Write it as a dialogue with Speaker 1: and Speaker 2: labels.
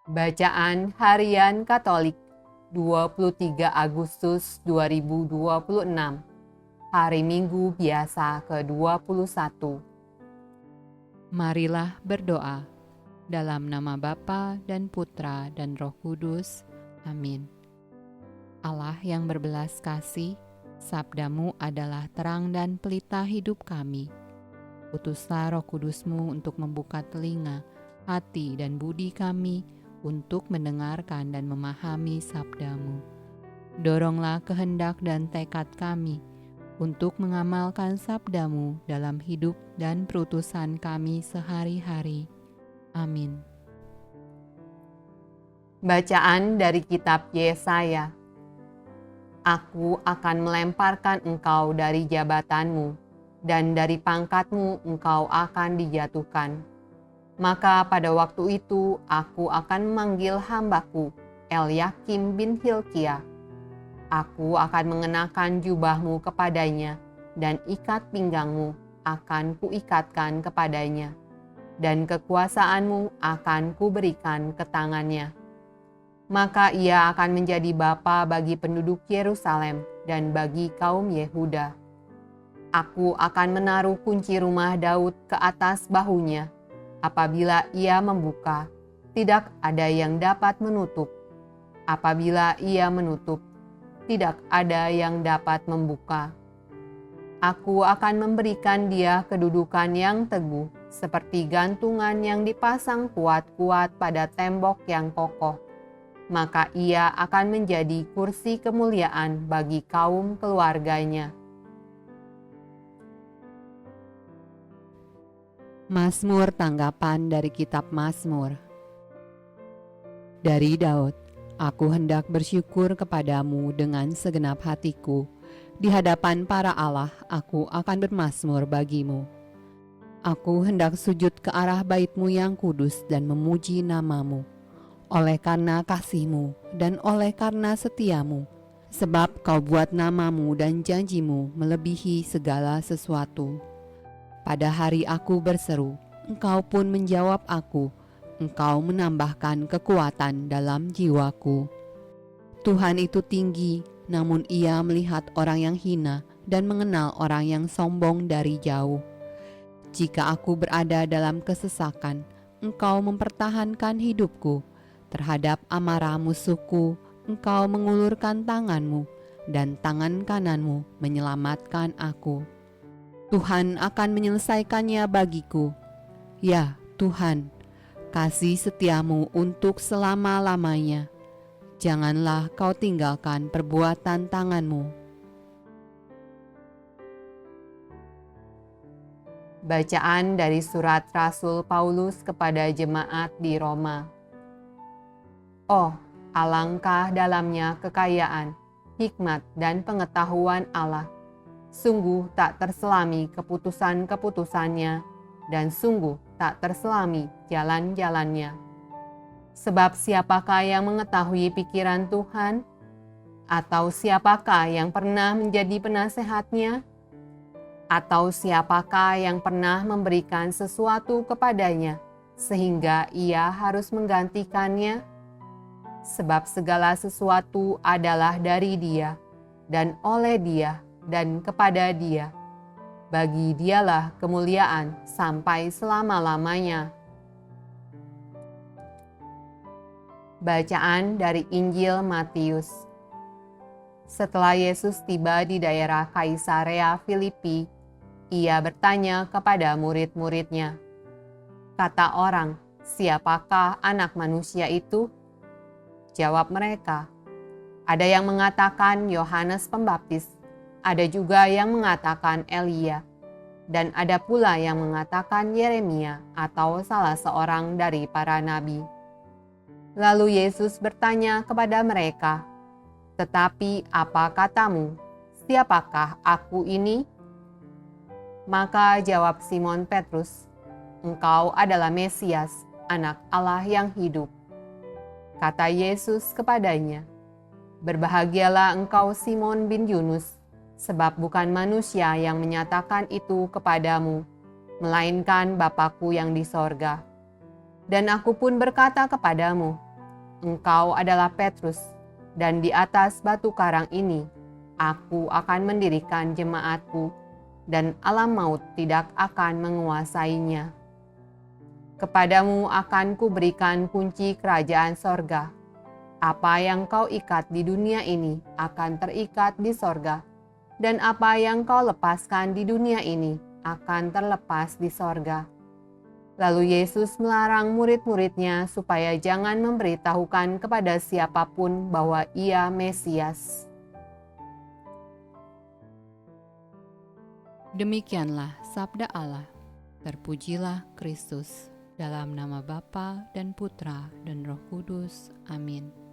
Speaker 1: Bacaan Harian Katolik 23 Agustus 2026, Hari Minggu Biasa ke-21.
Speaker 2: Marilah berdoa dalam nama Bapa dan Putra dan Roh Kudus. Amin. Allah yang berbelas kasih, sabdamu adalah terang dan pelita hidup kami. Utuslah Roh Kudusmu untuk membuka telinga, hati dan budi kami untuk mendengarkan dan memahami sabdamu. Doronglah kehendak dan tekad kami untuk mengamalkan sabdamu dalam hidup dan perutusan kami sehari-hari. Amin.
Speaker 1: Bacaan dari kitab Yesaya. Aku akan melemparkan engkau dari jabatanmu, dan dari pangkatmu engkau akan dijatuhkan. Maka pada waktu itu aku akan memanggil hambaku, Elyakim bin Hilkia. Aku akan mengenakan jubahmu kepadanya, dan ikat pinggangmu akan kuikatkan kepadanya, dan kekuasaanmu akan kuberikan ke tangannya. Maka ia akan menjadi bapa bagi penduduk Yerusalem dan bagi kaum Yehuda. Aku akan menaruh kunci rumah Daud ke atas bahunya. Apabila ia membuka, tidak ada yang dapat menutup. Apabila ia menutup, tidak ada yang dapat membuka. Aku akan memberikan dia kedudukan yang teguh, seperti gantungan yang dipasang kuat-kuat pada tembok yang kokoh. Maka ia akan menjadi kursi kemuliaan bagi kaum keluarganya.
Speaker 2: Mazmur tanggapan dari kitab Mazmur. Dari Daud, aku hendak bersyukur kepadamu dengan segenap hatiku. Di hadapan para Allah, aku akan bermazmur bagimu. Aku hendak sujud ke arah bait-Mu yang kudus dan memuji nama-Mu. Oleh karena kasih-Mu dan oleh karena setia-Mu, sebab Kau buat nama-Mu dan janji-Mu melebihi segala sesuatu. Pada hari aku berseru, Engkau pun menjawab aku. Engkau menambahkan kekuatan dalam jiwaku. Tuhan itu tinggi, namun Ia melihat orang yang hina dan mengenal orang yang sombong dari jauh. Jika aku berada dalam kesesakan, Engkau mempertahankan hidupku. Terhadap amarah musuhku, Engkau mengulurkan tangan-Mu, dan tangan kanan-Mu menyelamatkan aku. Tuhan akan menyelesaikannya bagiku. Ya Tuhan, kasih setia-Mu untuk selama-lamanya. Janganlah Kau tinggalkan perbuatan tangan-Mu.
Speaker 1: Bacaan dari surat Rasul Paulus kepada jemaat di Roma. Oh, alangkah dalamnya kekayaan, hikmat dan pengetahuan Allah. Sungguh tak terselami keputusan-keputusannya, dan sungguh tak terselami jalan-jalannya. Sebab siapakah yang mengetahui pikiran Tuhan? Atau siapakah yang pernah menjadi penasehatnya? Atau siapakah yang pernah memberikan sesuatu kepadanya, sehingga ia harus menggantikannya? Sebab segala sesuatu adalah dari Dia, dan oleh Dia, dan kepada Dia. Bagi Dialah kemuliaan sampai selama-lamanya. Bacaan dari Injil Matius. Setelah Yesus tiba di daerah Kaisarea Filipi, ia bertanya kepada murid-muridnya, "Kata orang, siapakah Anak Manusia itu?" Jawab mereka, "Ada yang mengatakan Yohanes Pembaptis, ada juga yang mengatakan Elia, dan ada pula yang mengatakan Yeremia atau salah seorang dari para nabi." Lalu Yesus bertanya kepada mereka, "Tetapi apa katamu? Siapakah aku ini?" Maka jawab Simon Petrus, "Engkau adalah Mesias, Anak Allah yang hidup." Kata Yesus kepadanya, "Berbahagialah engkau Simon bin Yunus, sebab bukan manusia yang menyatakan itu kepadamu, melainkan Bapa-Ku yang di sorga. Dan aku pun berkata kepadamu, engkau adalah Petrus, dan di atas batu karang ini aku akan mendirikan jemaatku, dan alam maut tidak akan menguasainya. Kepadamu akan kuberikan kunci kerajaan sorga. Apa yang kau ikat di dunia ini akan terikat di sorga, dan apa yang kau lepaskan di dunia ini akan terlepas di sorga. Lalu Yesus melarang murid-muridnya supaya jangan memberitahukan kepada siapapun bahwa Ia Mesias.
Speaker 2: Demikianlah sabda Allah. Terpujilah Kristus. Dalam nama Bapa dan Putra dan Roh Kudus. Amin.